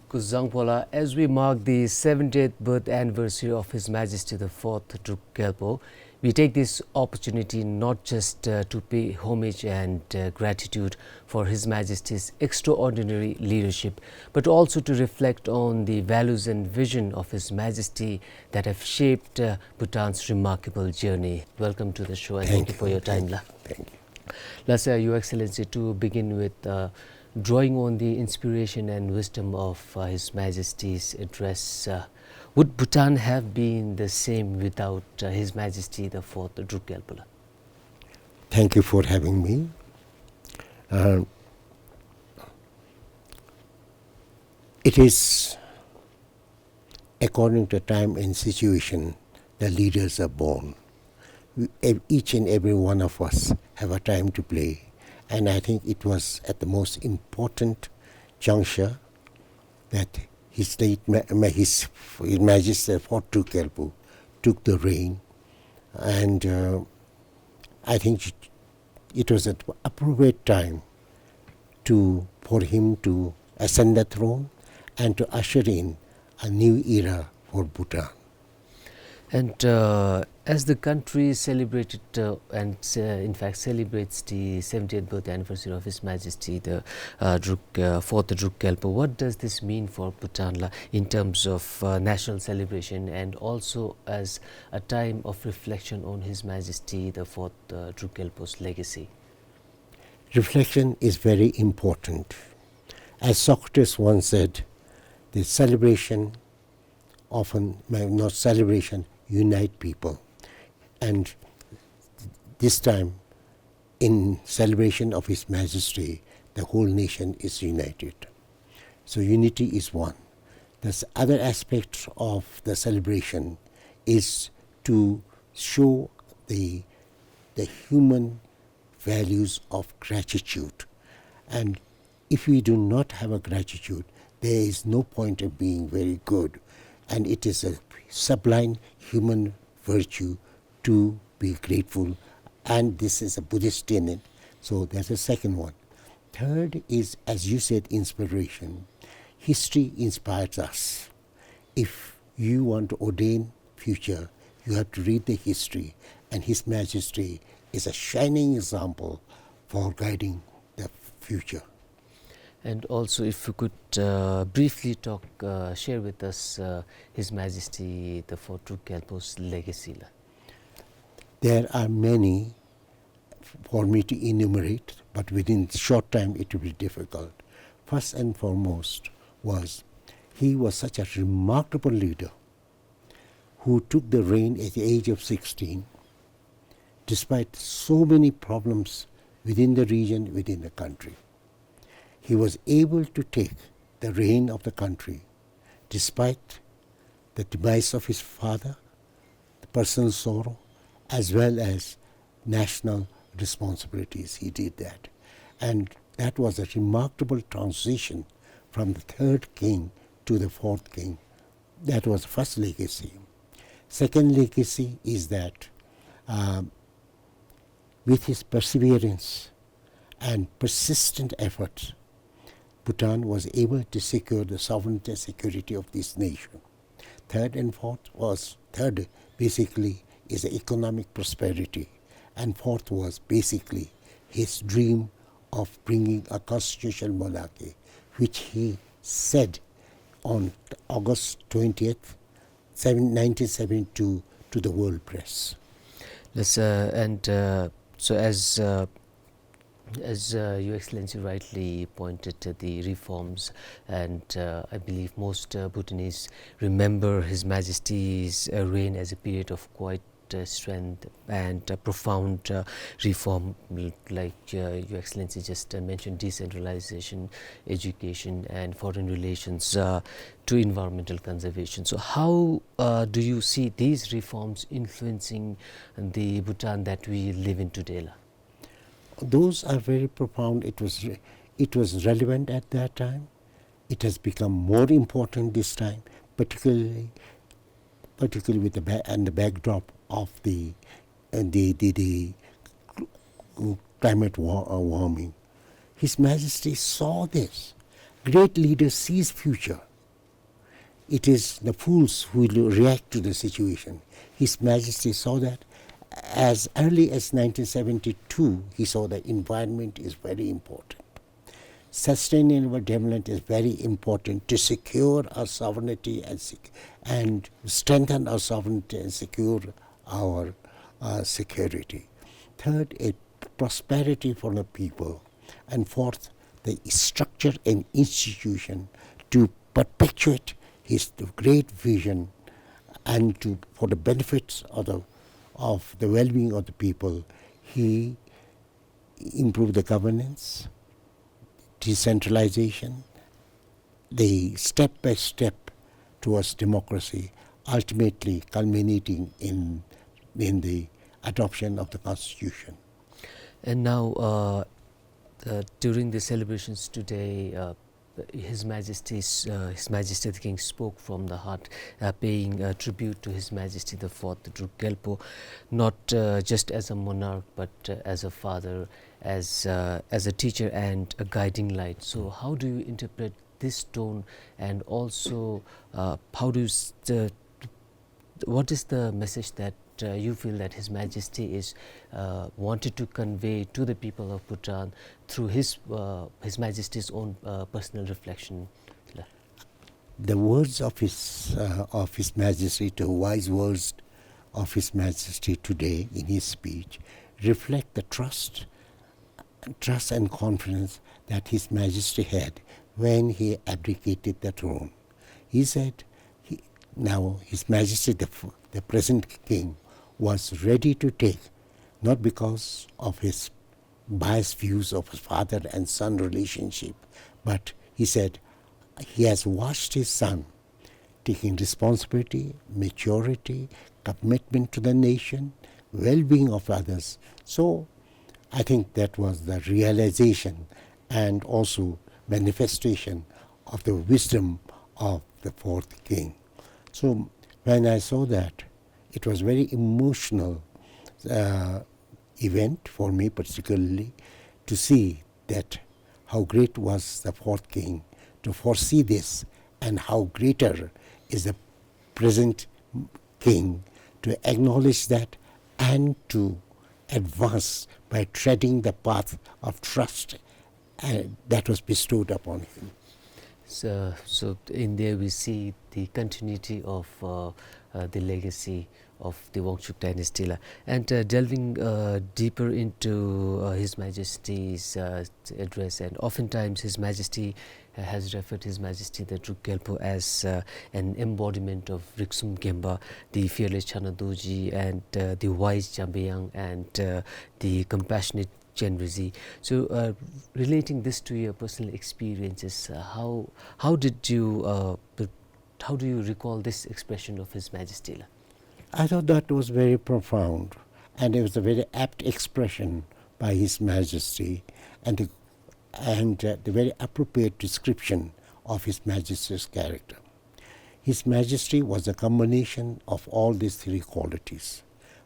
Gyalpo, as we mark the 70th birth anniversary of His Majesty the 4th Druk Gyalpo, we take this opportunity not just to pay homage and gratitude for His Majesty's extraordinary leadership, but also to reflect on the values and vision of His Majesty that have shaped Bhutan's remarkable journey. Welcome to the show and thank you for your time. Thank you. Lasa, Your Excellency, to begin with, drawing on the inspiration and wisdom of His Majesty's address, would Bhutan have been the same without His Majesty the 4th Druk Gyalpo? Thank you for having me. It is according to time and situation the leaders are born. Each and every one of us have a time to play, and I think it was at the most important juncture that His Majesty the 4th Druk Gyalpo took the reign, and I think it was an appropriate time for him to ascend the throne and to usher in a new era for Bhutan. And as the country celebrated and in fact celebrates the 70th birth anniversary of His Majesty the 4th Druk Gyalpo, what does this mean for Bhutan in terms of national celebration and also as a time of reflection on His Majesty the 4th Druk Gyalpo's legacy? Reflection is very important. As Socrates once said, the celebration often, not celebration, unite people. And this time, in celebration of His Majesty, the whole nation is united. So unity is one. The other aspect of the celebration is to show the human values of gratitude. And if we do not have a gratitude, there is no point of being very good. And it is a sublime human virtue to be grateful, and this is a Buddhist tenet. So that's the second one. Third is, as you said, inspiration. History inspires us. If you want to ordain future, you have to read the history, and His Majesty is a shining example for guiding the future. And also, if you could briefly share with us His Majesty the 4th Druk Gyalpo's legacy. There are many for me to enumerate, but within a short time it will be difficult. First and foremost he was such a remarkable leader who took the reign at the age of 16, despite so many problems within the region, within the country. He was able to take the reign of the country despite the demise of his father, the personal sorrow, as well as national responsibilities. He did that. And that was a remarkable transition from the 3rd king to the 4th king. That was the first legacy. Second legacy is that with his perseverance and persistent efforts, Bhutan was able to secure the sovereignty and security of this nation. Third basically is the economic prosperity, and fourth was basically his dream of bringing a constitutional monarchy, which he said on August 20th, 1972 to the world press. Yes, so as Your Excellency rightly pointed to the reforms, and I believe most Bhutanese remember His Majesty's reign as a period of quite strength and profound reform, like Your Excellency just mentioned, decentralization, education and foreign relations to environmental conservation. So how do you see these reforms influencing the Bhutan that we live in today? Those are very profound. It was relevant at that time. It has become more important this time, particularly with the backdrop of the climate warming. His Majesty saw this. Great leaders sees future. it is the fools who will react to the situation. His Majesty saw that as early as 1972. He saw that environment is very important. Sustainable development is very important to secure our sovereignty and strengthen our sovereignty and secure our security. Third, a prosperity for the people. And fourth, the structure and institution to perpetuate his great vision and for the benefits of the well-being of the people. He improved the governance, decentralization, the step-by-step towards democracy, ultimately culminating in the adoption of the Constitution. And now, during the celebrations today, His Majesty the King spoke from the heart, paying tribute to His Majesty the Fourth, the Druk Gyalpo, not just as a monarch but as a father, as a teacher and a guiding light. So how do you interpret this tone, and also what is the message that you feel that His Majesty is wanted to convey to the people of Bhutan through His Majesty's own personal reflection? The words of His Majesty, the wise words of His Majesty today in his speech, reflect the trust and confidence that His Majesty had when he abdicated the throne. He said, now His Majesty, the present king, was ready to take, not because of his biased views of his father and son relationship, but he said he has watched his son taking responsibility, maturity, commitment to the nation, well-being of others. So I think that was the realization and also manifestation of the wisdom of the fourth king. So when I saw that, it was very emotional event for me particularly to see that how great was the fourth king to foresee this, and how greater is the present king to acknowledge that and to advance by treading the path of trust that was bestowed upon him. So in there we see the continuity of the legacy of the Wangchuk dynasty. And delving deeper into His Majesty's address, and oftentimes His Majesty has referred His Majesty the Druk Gyalpo as an embodiment of Riksum Gemba, the fearless Chanadoji, and the wise Jambeyang, and the compassionate Genrezi. So relating this to your personal experiences, how do you recall this expression of His Majesty? I thought that was very profound, and it was a very apt expression by His Majesty, and the very appropriate description of His Majesty's character. His Majesty was a combination of all these three qualities.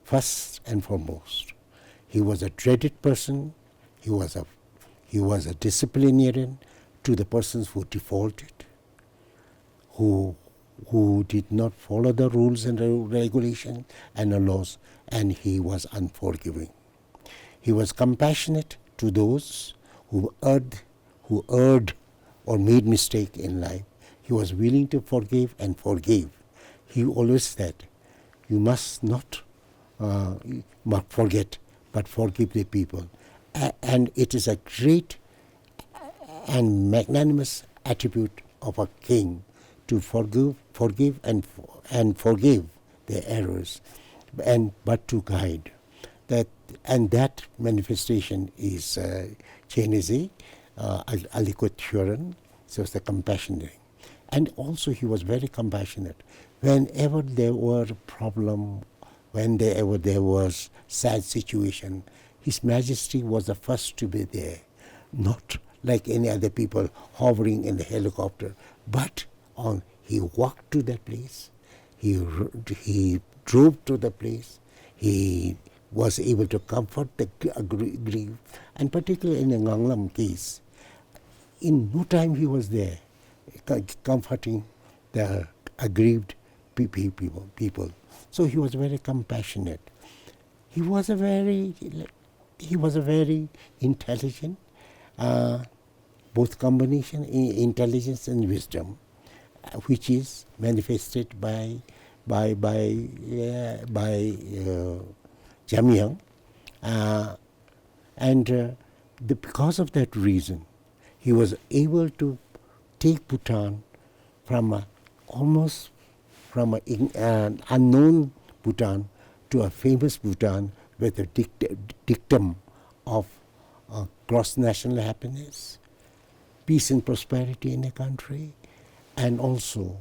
First and foremost, he was a dreaded person. He was a disciplinarian to the persons who defaulted, who did not follow the rules and regulations and the laws, and he was unforgiving. He was compassionate to those who erred or made mistake in life. He was willing to forgive and forgave. He always said, you must not forget, but forgive the people. And it is a great and magnanimous attribute of a king to forgive and forgive their errors, but to guide. That manifestation is Chenezi, Alikut Thuran, so it's the compassionate. And also he was very compassionate. Whenever there were problem, whenever there was sad situation, His Majesty was the first to be there, not like any other people hovering in the helicopter, but he walked to that place, he drove to the place, he was able to comfort the grief, and particularly in the Nganglam case, in no time he was there comforting the aggrieved people. So he was very compassionate. He was a very intelligent, both combination intelligence and wisdom, which is manifested by Jamyang, and because of that reason, he was able to take Bhutan from an unknown Bhutan to a famous Bhutan with a dictum of gross national happiness, peace and prosperity in a country, and also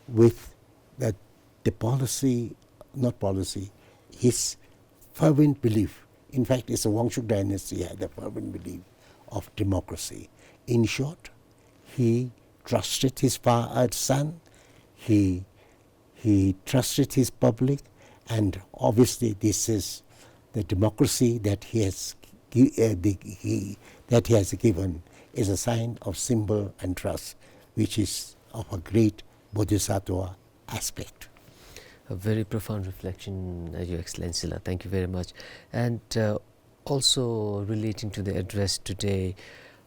with the policy, not policy, his fervent belief. In fact, it's a Wangchuk dynasty had a fervent belief of democracy. In short, he trusted his son, he trusted his public, and obviously this is the democracy that he has given is a sign of symbol and trust, which is of a great bodhisattva aspect. A very profound reflection, Your Excellency. Thank you very much. And also relating to the address today,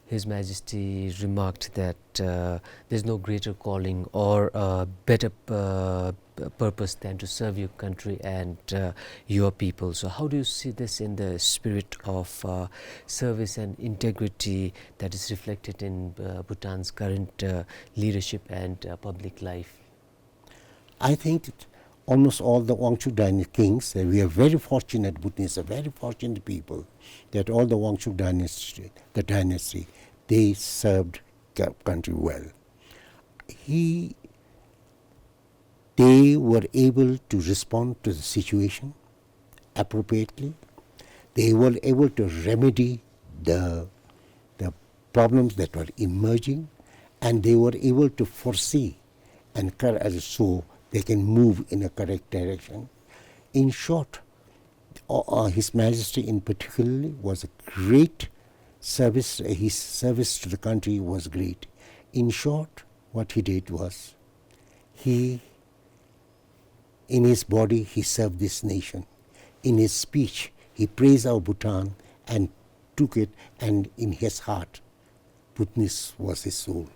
His Majesty remarked that there's no greater calling or better purpose than to serve your country and your people. So how do you see this in the spirit of service and integrity that is reflected in Bhutan's current leadership and public life? I think that almost all the Wangchuk dynasty kings, we are very fortunate, Bhutanese are very fortunate people, that all the Wangchuk dynasty, they served country well. They were able to respond to the situation appropriately. They were able to remedy the problems that were emerging, and they were able to foresee and so they can move in a correct direction. In short, His Majesty in particular was a great service. His service to the country was great. In short, what he did was, in his body, he served this nation. In his speech, he praised our Bhutan and took it, and in his heart, Bhutanese was his soul.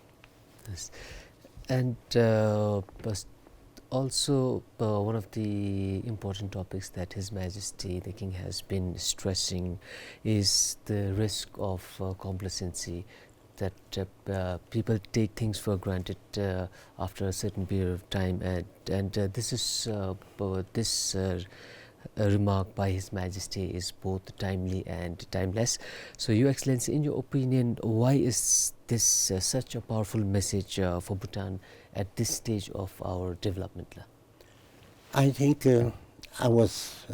Yes. And also one of the important topics that His Majesty the King has been stressing is the risk of complacency, that people take things for granted after a certain period of time, and this is this remark by His Majesty is both timely and timeless. So, Your Excellency, in your opinion, why is this such a powerful message for Bhutan at this stage of our development? I think I was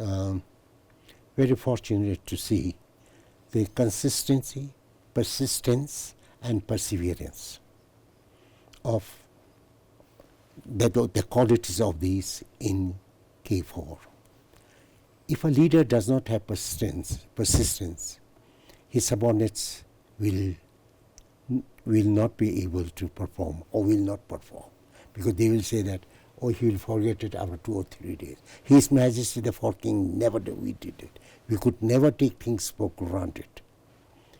very fortunate to see the consistency, persistence, and perseverance of the qualities of these in K4. If a leader does not have persistence, his subordinates will not be able to perform or will not perform, because they will say that, oh, he will forget it after 2 or 3 days. His Majesty the Fourth King never did. We did it. We could never take things for granted.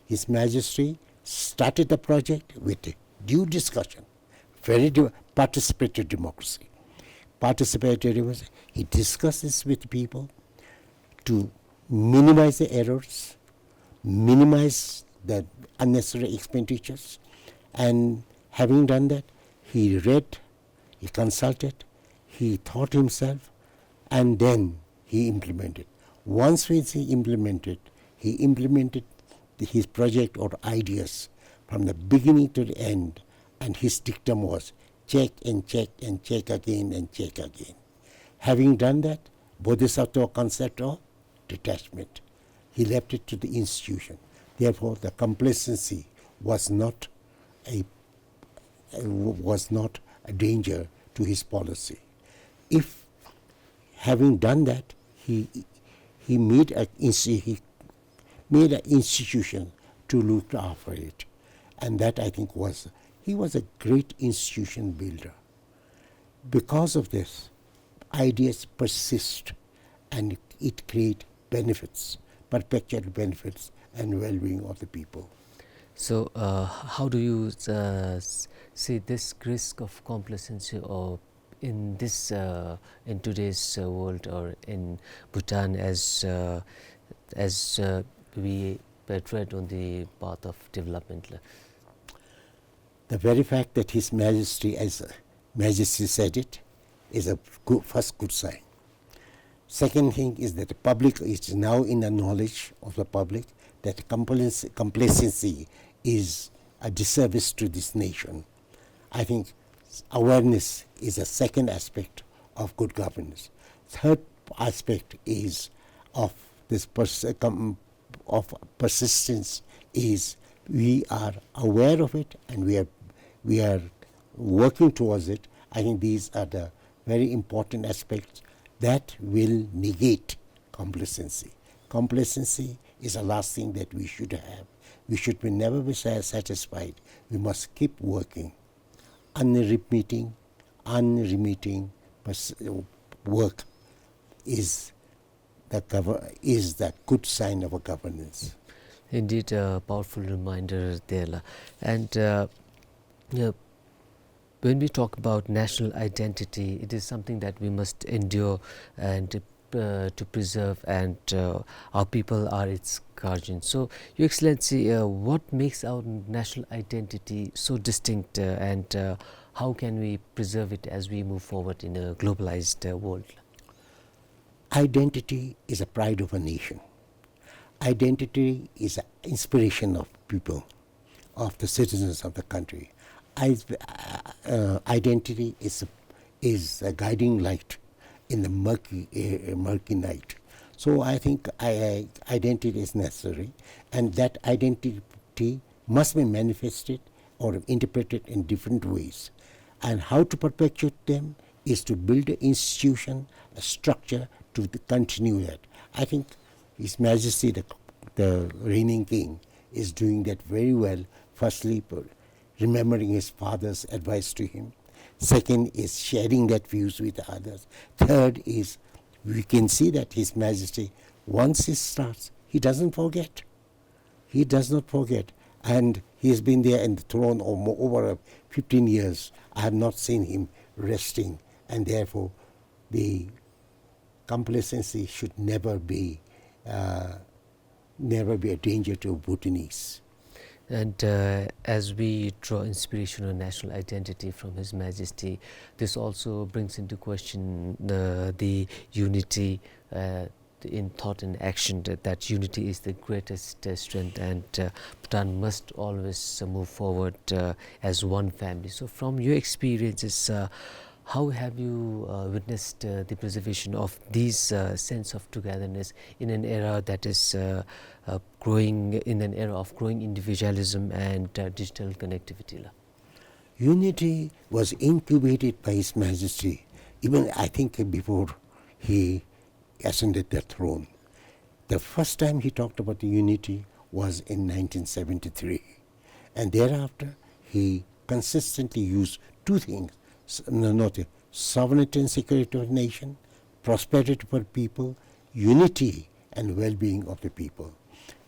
His Majesty started the project with due discussion, very participatory democracy. Participatory democracy. He discusses with people to minimize the errors, minimize the unnecessary expenditures, and having done that, he read, he consulted, he thought himself, and then he implemented. Once he implemented his project or ideas from the beginning to the end, and his dictum was check and check and check again and check again. Having done that, Bodhisattva concept of detachment, he left it to the institution. Therefore, the complacency was not a danger to his policy. If, having done that, he made an institution to look after it, and that I think he was a great institution builder. because of this, ideas persist and it creates benefits, perpetual benefits and well-being of the people. So, how do you see this risk of complacency, or in this in today's world, or in Bhutan, as we tread on the path of development? The very fact that His Majesty, as Majesty said it, is a first good sign. Second thing is that the public is now in the knowledge of the public that complacency is a disservice to this nation. I think awareness is a second aspect of good governance. Third aspect is of this of persistence is we are aware of it and we are working towards it. I think these are the very important aspects that will negate complacency. Complacency is the last thing that we should have. We should never be satisfied. We must keep working. Unremitting work is the good sign of a governance. Indeed, a powerful reminder there. And when we talk about national identity, it is something that we must endure and to preserve, and our people are its guardians. So, Your Excellency, what makes our national identity so distinct, and how can we preserve it as we move forward in a globalized world? Identity is a pride of a nation. Identity is an inspiration of people, of the citizens of the country. Identity is a guiding light in the murky night. So I think identity is necessary, and that identity must be manifested or interpreted in different ways. And how to perpetuate them is to build an institution, a structure to continue that. I think His Majesty, the reigning king, is doing that very well. Firstly, remembering his father's advice to him. Second is sharing that views with others. Third is we can see that His Majesty, once he starts, he doesn't forget. He does not forget. And he has been there in the throne over 15 years. I have not seen him resting. And therefore, the complacency should never be a danger to Bhutanese. And as we draw inspiration on national identity from His Majesty, this also brings into question the unity in thought and action, that unity is the greatest strength, and Bhutan must always move forward as one family. So from your experiences, how have you witnessed the preservation of these sense of togetherness in an era that is growing, in an era of growing individualism and digital connectivity? Unity was incubated by His Majesty, even I think before he ascended the throne. The first time he talked about the unity was in 1973, and thereafter he consistently used two things: sovereignty and security of the nation, prosperity for people, unity and well-being of the people.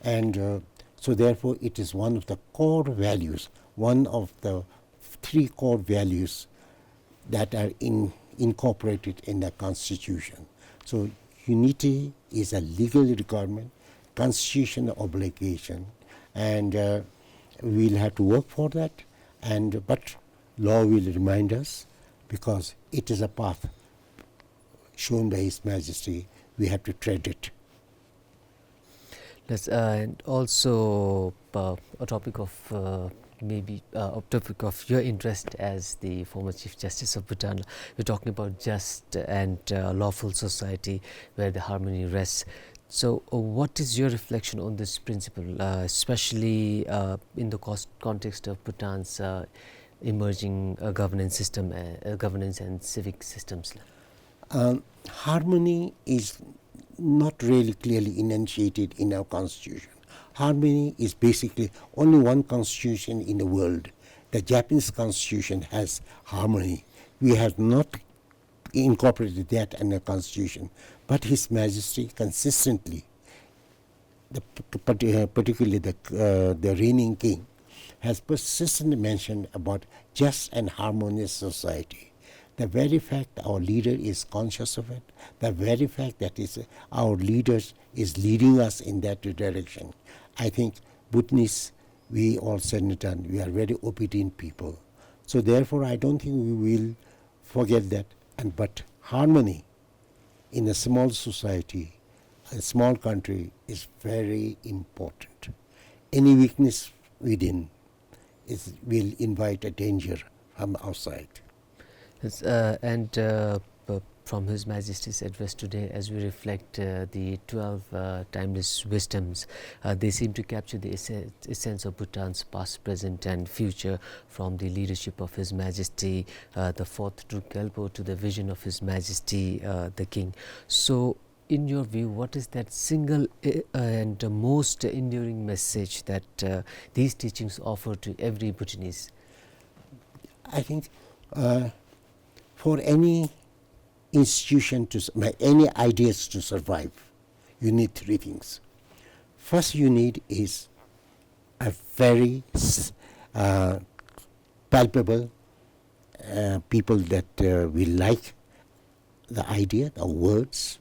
And so therefore it is one of the core values, one of the three core values that are incorporated in the Constitution. So unity is a legal requirement, constitutional obligation, and we'll have to work for that. But law will remind us, because it is a path shown by His Majesty. We have to tread it. And also a topic of maybe a topic of your interest as the former Chief Justice of Bhutan. We're talking about just and lawful society where the harmony rests. So what is your reflection on this principle, especially in the context of Bhutan's emerging governance system, governance and civic systems? Harmony is not really clearly enunciated in our Constitution. Harmony is basically only one constitution in the world. The Japanese Constitution has harmony. We have not incorporated that in the constitution. But His Majesty consistently, particularly the reigning king, has persistently mentioned about just and harmonious society. The very fact our leader is conscious of it, the very fact that our leaders is leading us in that direction. I think Bhutanese, we all said and done, we are very obedient people. So therefore I don't think we will forget that. But harmony in a small society, a small country, is very important. Any weakness within will invite a danger from outside. Yes, from His Majesty's address today, as we reflect the 12 timeless wisdoms, they seem to capture the essence of Bhutan's past, present and future, from the leadership of His Majesty, the fourth Druk Gyalpo, to the vision of His Majesty, the King. So, in your view, what is that single and most enduring message that these teachings offer to every Bhutanese? I think for any institution any ideas to survive, you need three things. First, you need is a very palpable people that will like the idea, the words,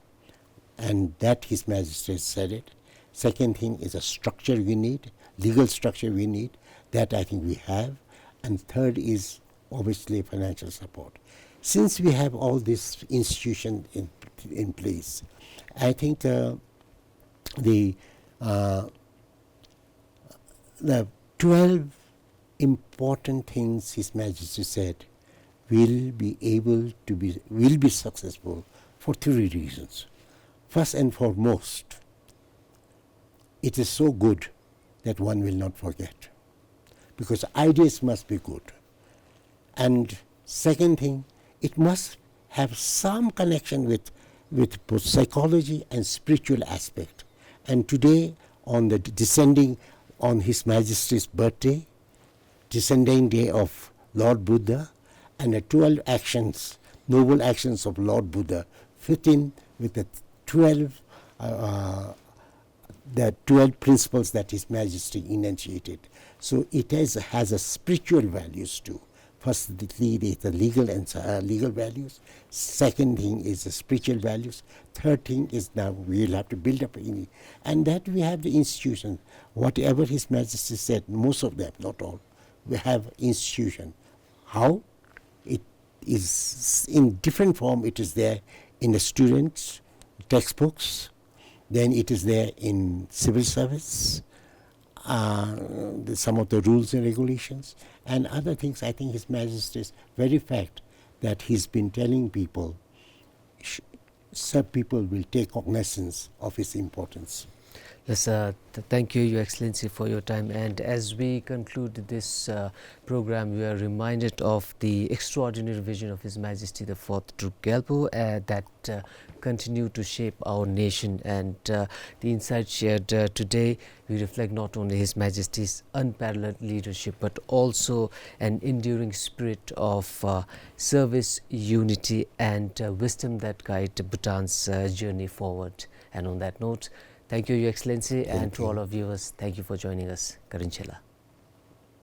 and that His Majesty said it. Second thing is a structure we need, legal structure we need, that I think we have. And third is obviously financial support. Since we have all this institution in place, I think the 12 important things His Majesty said will be successful for three reasons. First and foremost, it is so good that one will not forget, because ideas must be good. And second thing, it must have some connection with both psychology and spiritual aspect. And today, on the descending on His Majesty's birthday, descending day of Lord Buddha, and the 12 actions, noble actions of Lord Buddha, fit in with the 12 principles that His Majesty enunciated. So it has a spiritual values too. Firstly, is the legal and legal values. Second thing is the spiritual values. Third thing is now we will have to build up and that we have the institution. Whatever His Majesty said, most of them, not all, we have institution. How? It is in different form. It is there in the students' textbooks. Then it is there in civil service. Some of the rules and regulations and other things. I think His Majesty's very fact that he's been telling people, some people will take cognizance of its importance. Yes, thank you, Your Excellency, for your time. And as we conclude this program, we are reminded of the extraordinary vision of His Majesty the Fourth Druk Gyalpo that continue to shape our nation. And the insights shared today, we reflect not only His Majesty's unparalleled leadership, but also an enduring spirit of service, unity, and wisdom that guide Bhutan's journey forward. And on that note, thank you, Your Excellency, and to all of viewers, thank you for joining us. Karinchela.